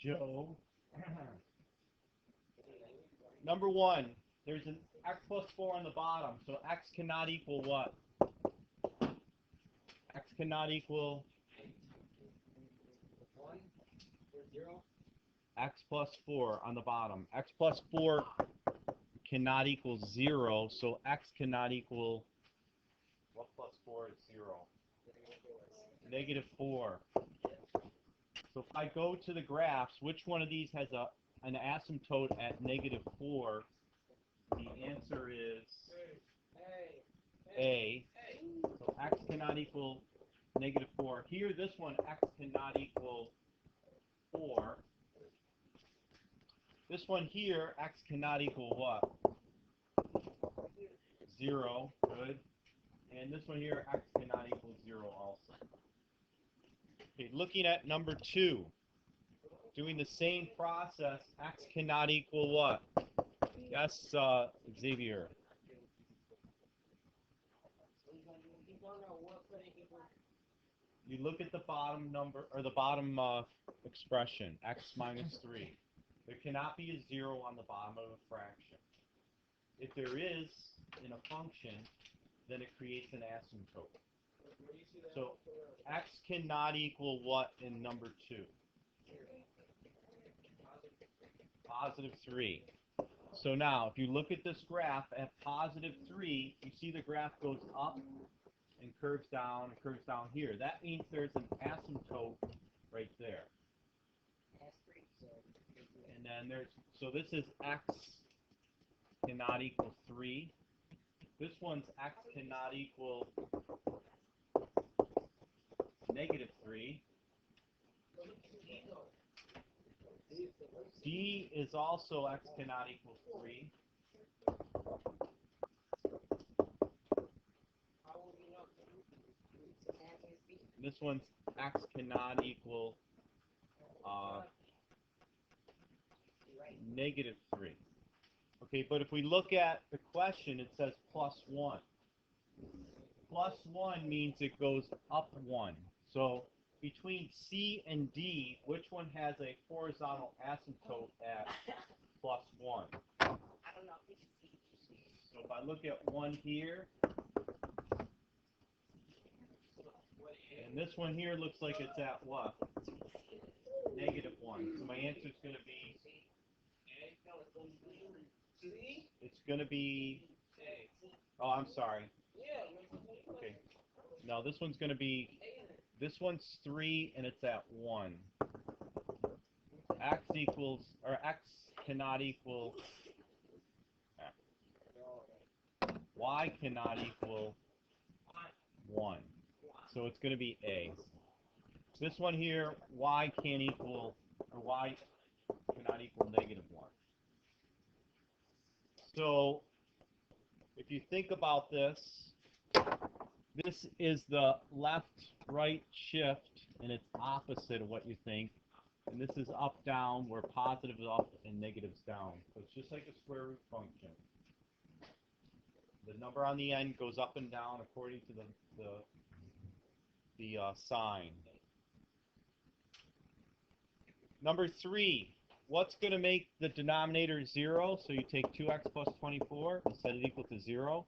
Joe. Number one, there's an x plus 4 on the bottom, so x cannot equal what? X cannot equal 0. x plus 4 on the bottom. X plus 4 cannot equal 0, so x cannot equal, what plus 4 is 0? Negative 4. So if I go to the graphs, which one of these has an asymptote at negative 4? The answer is A. So x cannot equal negative 4. Here, this one, x cannot equal 4. This one here, x cannot equal what? 0. Good. And this one here, x cannot equal 0 also. Okay, looking at number 2. Doing the same process, x cannot equal what? Yes, Xavier. You look at the bottom number, or the bottom expression, x minus 3. There cannot be a 0 on the bottom of a fraction. If there is in a function, then it creates an asymptote. So x cannot equal what in number 2? Positive 3. So now, if you look at this graph at positive 3, you see the graph goes up and curves down here. That means there's an asymptote right there. And then there's, so this is x cannot equal 3. This one's x cannot equal negative 3. D is also x cannot equal 3. This one's x cannot equal negative 3. Okay, but if we look at the question, it says plus 1. Plus 1 means it goes up 1. So between C and D, which one has a horizontal asymptote at plus 1? I don't know. So if I look at 1 here, and this one here looks like it's at what? Negative 1. So my answer is going to be, it's going to be, oh, I'm sorry. Okay. No, this one's going to be, this one's 3 and it's at 1. X equals, or x cannot equal, y cannot equal 1. So it's going to be A. This one here, y can't equal, or y cannot equal negative 1. So if you think about this, this is the left-right shift, and it's opposite of what you think. And this is up-down, where positive is up and negative is down. So it's just like a square root function. The number on the end goes up and down according to the sign. Number 3, what's going to make the denominator 0? So you take 2x plus 24 and set it equal to 0.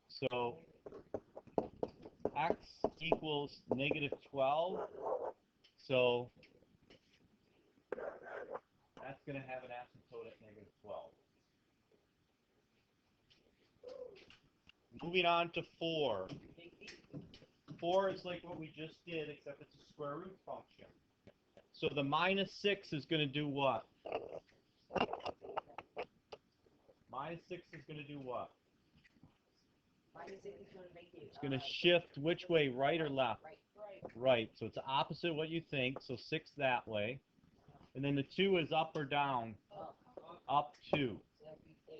So x equals negative 12. So that's going to have an asymptote at negative 12. Moving on to 4. 4 is like what we just did, except it's a square root function. So the minus 6 is going to do what? Minus 6 is going to do what? It's going to shift which way, right or left? Right. So it's opposite what you think, so 6 that way. And then the 2 is up or down? Up 2.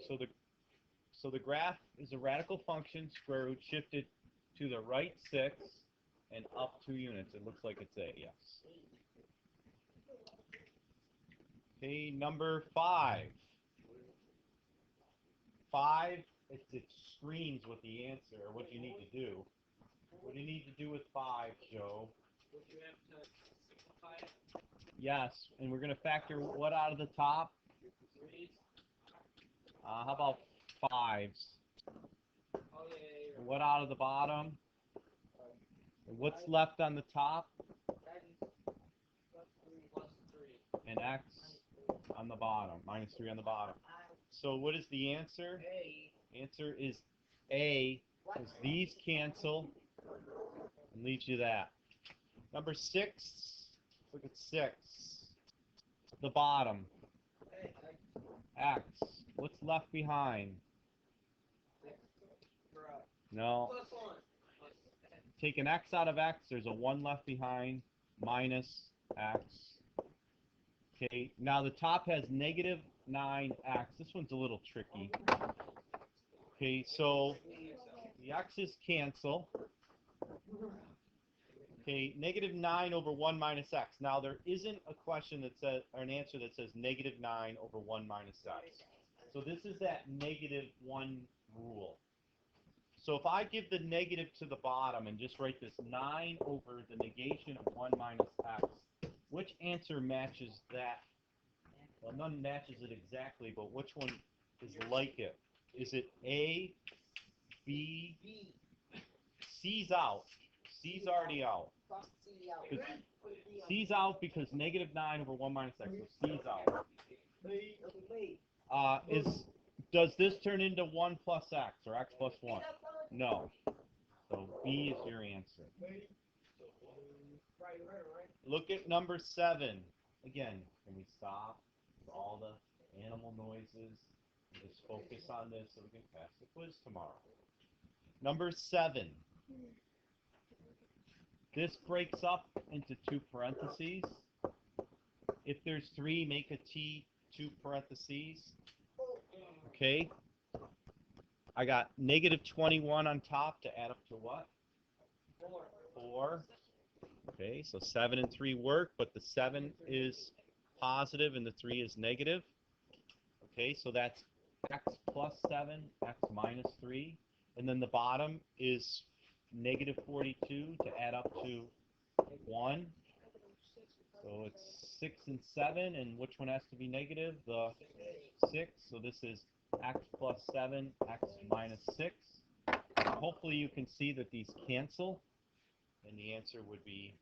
So the graph is a radical function, square root shifted to the right 6 and up 2 units. It looks like it's A, yes. Okay, number 5. 5 it screams with the answer, or what you need to do. What do you need to do with 5, Joe? Would you have to simplify it? Yes, and we're going to factor what out of the top? Threes? How about 5s? Oh, yeah. And what out of the bottom? And what's left on the top? That is plus 3. And x on the bottom, minus 3 on the bottom. So what is the answer? A. Answer is A, because these cancel and leaves you that. Number 6, look at 6. The bottom, x. What's left behind? No. Plus 1. Take an x out of x, there's a 1 left behind, minus x. Okay, now the top has negative 9x. This one's a little tricky. Okay, so the x's cancel. Okay, negative 9 over 1 minus x. Now there isn't a question that says, or an answer that says negative 9 over 1 minus x. So this is that negative 1 rule. So if I give the negative to the bottom and just write this 9 over the negation of 1 minus x, which answer matches that? Well, none matches it exactly, but which one is like it? Is it A, B, C's out? C's already out. C's out because negative 9 over 1 minus x, so C's out. Does this turn into 1 plus x, or x plus 1? No. So B is your answer. Look at number 7. Again, can we stop with all the animal noises and just focus on this so we can pass the quiz tomorrow? Number 7. This breaks up into 2 parentheses. If there's 3, make a T 2 parentheses. Okay. I got negative 21 on top to add up to what? 4. Okay, so 7 and 3 work, but the 7 is positive and the 3 is negative. Okay, so that's x plus 7, x minus 3. And then the bottom is negative 42 to add up to 1. So it's 6 and 7, and which one has to be negative? The 6. So this is x plus 7, x minus 6. Hopefully you can see that these cancel, and the answer would be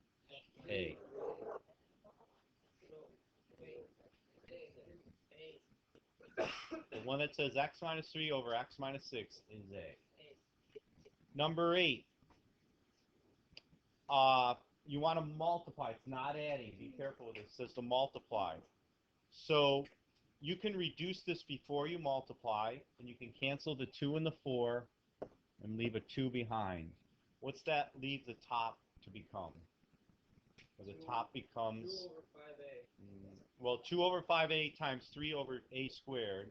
A. The one that says x minus 3 over x minus 6 is A. Number 8. You want to multiply. It's not adding. Be careful with this. It says to multiply. So you can reduce this before you multiply, and you can cancel the 2 and the 4 and leave a 2 behind. What's that leave the top to become? Well, the top becomes 2 over 5a. Well, 2 over 5a times 3 over a squared.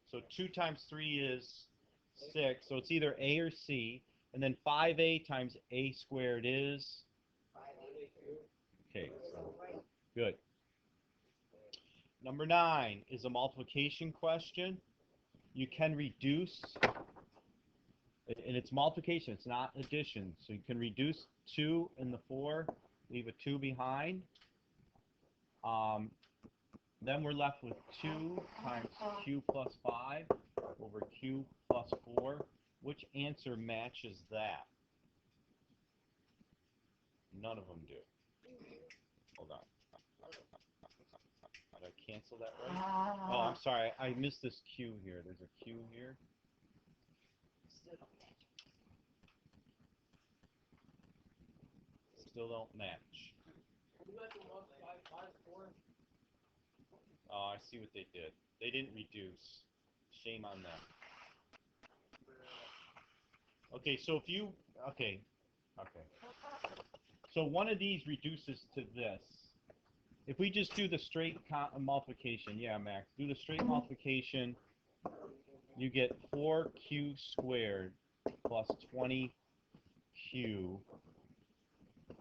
So 2 times 3 is 6. So it's either A or C. And then 5a times a squared is? Okay, so good. Number 9 is a multiplication question. You can reduce, and it's multiplication, it's not addition. So you can reduce 2 and the 4, leave a 2 behind. Then we're left with 2 times q plus 5 over q plus 4. Which answer matches that? None of them do. Hold on. Did I cancel that right? Oh, I'm sorry. I missed this q here. There's a q here. Still don't match. Oh, I see what they did. They didn't reduce. Shame on them. Okay, so if you... Okay. So one of these reduces to this. If we just do the straight multiplication, yeah, Max, do the straight multiplication, you get 4q squared plus 20q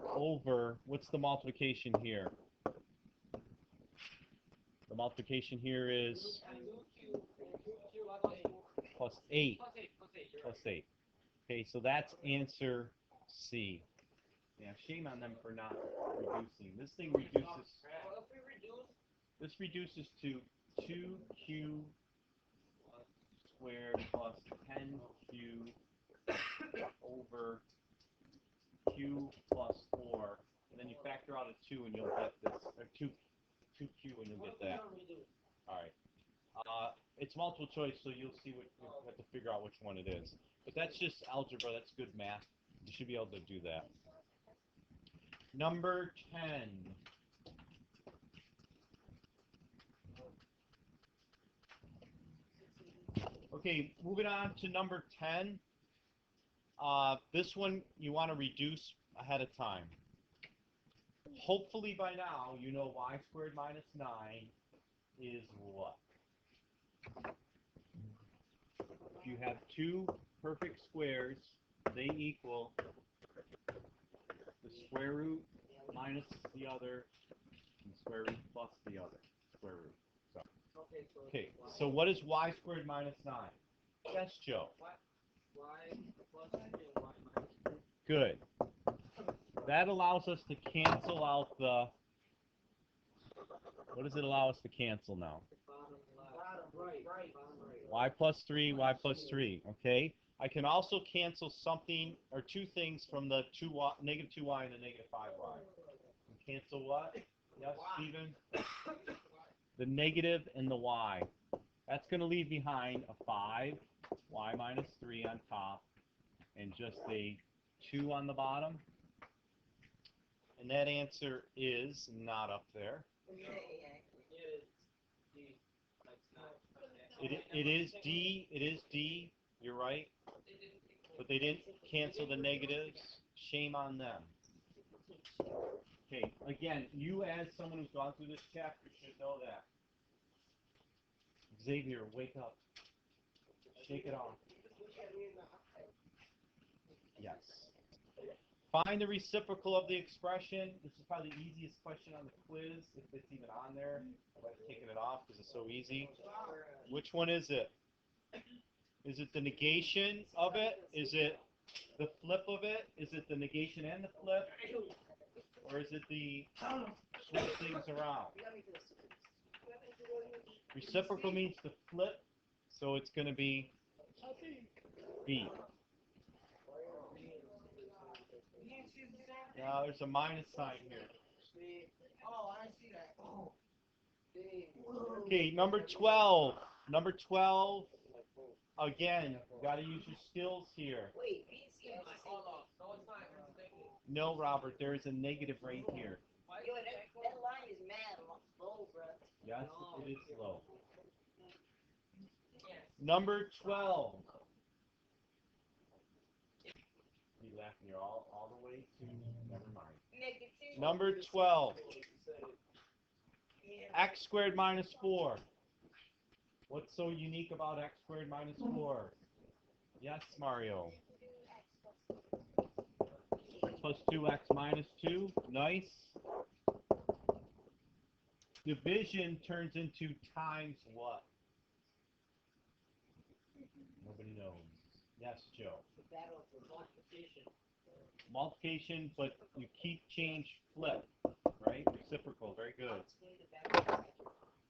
over, what's the multiplication here? The multiplication here is plus 8. plus 8. Okay, so that's answer C. Yeah, shame on them for not reducing. This thing reduces. Well, if we reduce, This reduces to 2q squared plus 10q over q plus 4, and then you factor out a 2 and you'll get this, or 2q and you'll get that. All right. It's multiple choice, so you'll see what you have to figure out which one it is. But that's just algebra. That's good math. You should be able to do that. Number 10. Okay, moving on to number 10. This one you want to reduce ahead of time. Hopefully by now you know y squared minus 9 is what? If you have two perfect squares, they equal the square root minus the other and square root plus the other square root. So, okay, so what is y squared minus 9? Yes, Joe. y plus 3 and y minus 3. Good. That allows us to cancel out the... What does it allow us to cancel now? Bottom left. Bottom right. Y plus 3, y plus 3. Okay? I can also cancel something or two things from the negative 2y and the negative 5y. Cancel what? Yes, Stephen? The negative and the y. That's going to leave behind a 5, y minus 3 on top, and just a 2 on the bottom. And that answer is not up there. It is D. It is D. You're right. But they didn't cancel the negatives. Shame on them. Okay, again, you as someone who's gone through this chapter should know that. Xavier, wake up. Shake it off. Yes. Find the reciprocal of the expression. This is probably the easiest question on the quiz, if it's even on there. I might have taken it off because it's so easy. Which one is it? Is it the negation of it? Is it the flip of it? Is it the negation and the flip? Or is it the switch things around? Reciprocal means to flip, so it's going to be B. Now there's a minus sign here. Oh, I see that. Oh. Okay, number 12. Number 12. Again, got to use your skills here. Wait, hold on. No, it's not. No, Robert, there is a negative right here. Yo, that line is mad low, bro. Yes, it is low. Number 12. You laughing? You're all the way to. Never mind. Number 12. X squared minus 4. What's so unique about x squared minus 4? Yes, Mario. Plus 2x minus 2. Nice. Division turns into times what? Nobody knows. Yes, Joe. Multiplication, but you keep change flip, right? Reciprocal, very good.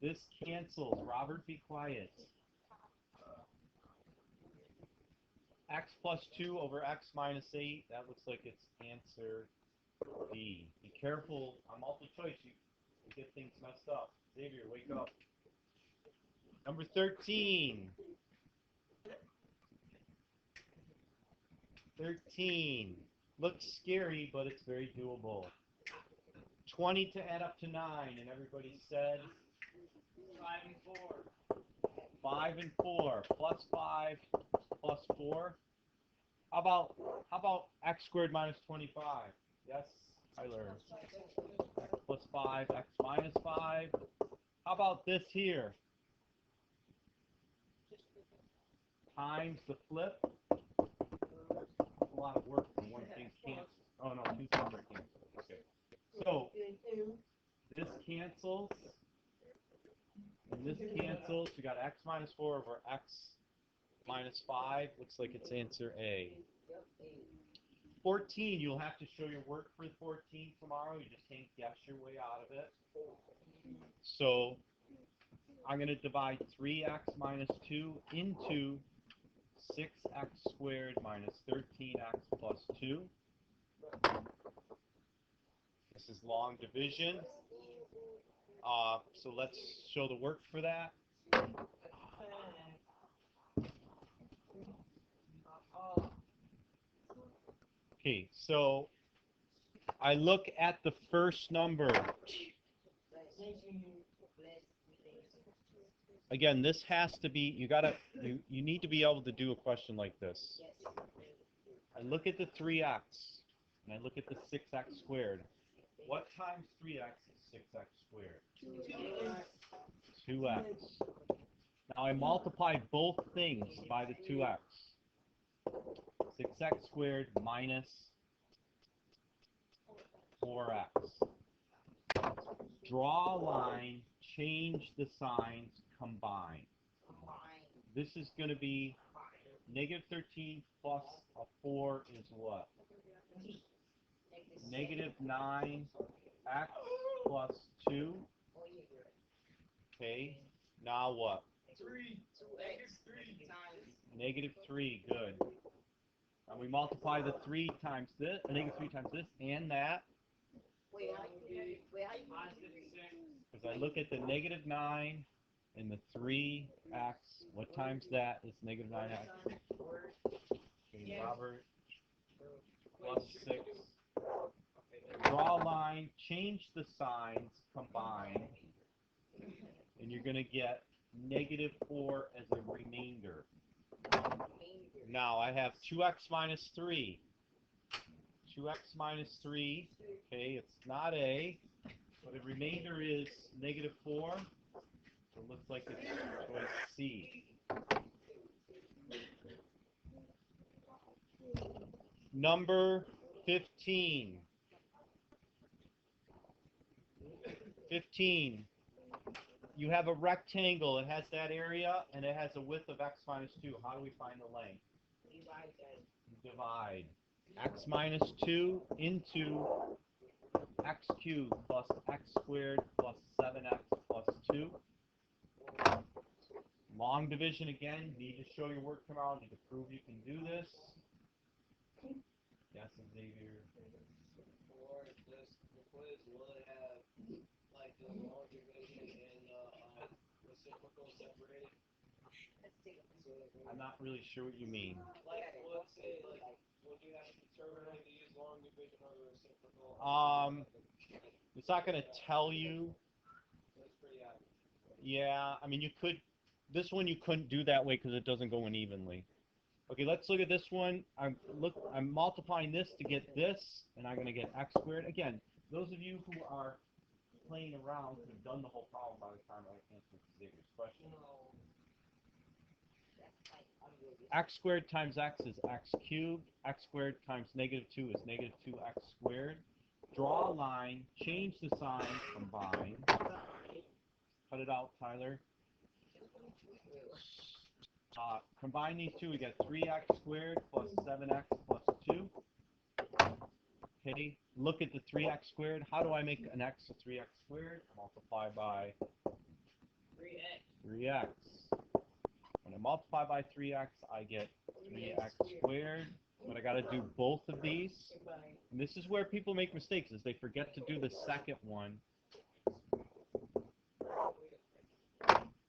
This cancels. Robert, be quiet. X plus 2 over x minus 8. That looks like it's answer D. Be careful on multiple choice. You get things messed up. Xavier, wake up. Number 13. 13. Looks scary, but it's very doable. 20 to add up to 9, and everybody said 5 and 4. 5 and 4 plus 5 plus 4. How about x squared minus 25? Yes, Tyler. X plus 5, x minus 5. How about this here? Times the flip. A lot of work for one thing cancels. Oh no, two things are canceled. Okay. So this cancels. And this cancels. We got x minus 4 over x minus 5. Looks like it's answer A. Yep, 14, you'll have to show your work for 14 tomorrow. You just can't guess your way out of it. So I'm going to divide 3x minus 2 into 6x squared minus 13x plus 2. This is long division. So let's show the work for that. Okay, so I look at the first number. Again, this has to be, you need to be able to do a question like this. I look at the 3x, and I look at the 6x squared. What times 3x is 6x squared? 2x. Now I multiply both things by the 2x. 6x squared minus 4x. Draw a line, change the signs, combine. This is going to be negative 13 plus a 4 is what? Negative 9x plus 2. Okay, now what? 3. Negative 3, good. And we multiply the 3 times this, negative 3 times this, and that. Wait, how you Positive 6. Because I look at the negative 9 and the 3x. What times that is negative 9x? Okay, Robert. Plus 6. Draw a line, change the signs, combine. And you're going to get negative 4 as a remainder. Now I have 2x minus 3. 2x minus 3. Okay, it's not A. But the remainder is negative 4. So it looks like it's choice C. Number 15. 15. You have a rectangle. It has that area, and it has a width of x minus 2. How do we find the length? Divide. X minus 2 into x cubed plus x squared plus 7x plus 2. Long division again. Need to show your work tomorrow. Need to prove you can do this. Yes, Xavier. For this quiz, will it have like the long division and reciprocal separated? I'm not really sure what you mean. Like, let's say, like, would you have to determine whether to use long division or the reciprocal? It's not going to tell you. That's pretty obvious. Yeah, I mean, you could. This one you couldn't do that way because it doesn't go in evenly. Okay, let's look at this one. I'm multiplying this to get this, and I'm going to get x squared. Again, those of you who are playing around could have done the whole problem by the time I answered Xavier's question. X squared times x is x cubed. X squared times negative 2 is negative 2x squared. Draw a line, change the sign, combine. Cut it out, Tyler. Combine these two, we get 3x squared plus 7x plus 2. Okay, look at the 3x squared. How do I make an x a 3x squared? Multiply by 3x. When I multiply by 3x, I get 3x squared. But I got to do both of these. And this is where people make mistakes, is they forget to do the second one.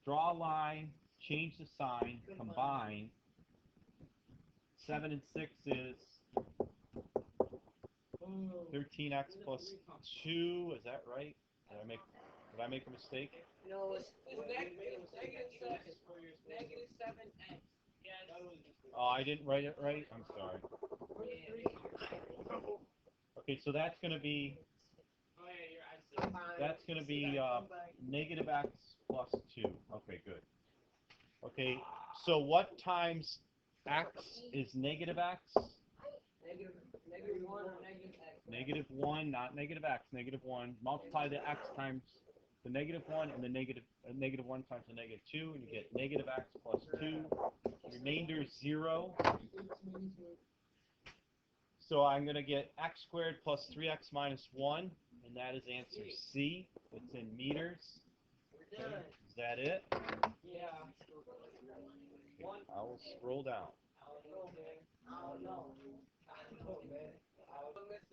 Draw a line, change the sign, combine. 7 and 6 is 13x plus 2. Is that right? Did I make a mistake? No, it's Negative 7x. Oh, I didn't write it right? I'm sorry. Okay, so that's going to be negative x plus 2. Okay, good. Okay, so what times x is negative x? Negative 1 or negative x? Negative 1, not negative x, negative 1. Multiply the x times the negative 1 and the negative 1 times the negative 2, and you get negative x plus 2. remainder 0. So I'm going to get x squared plus 3x minus 1, and that is answer C. It's in meters. We're done. Is that it? Yeah. One. I will scroll down. I don't know, man. I don't know. I don't know, man. I don't know.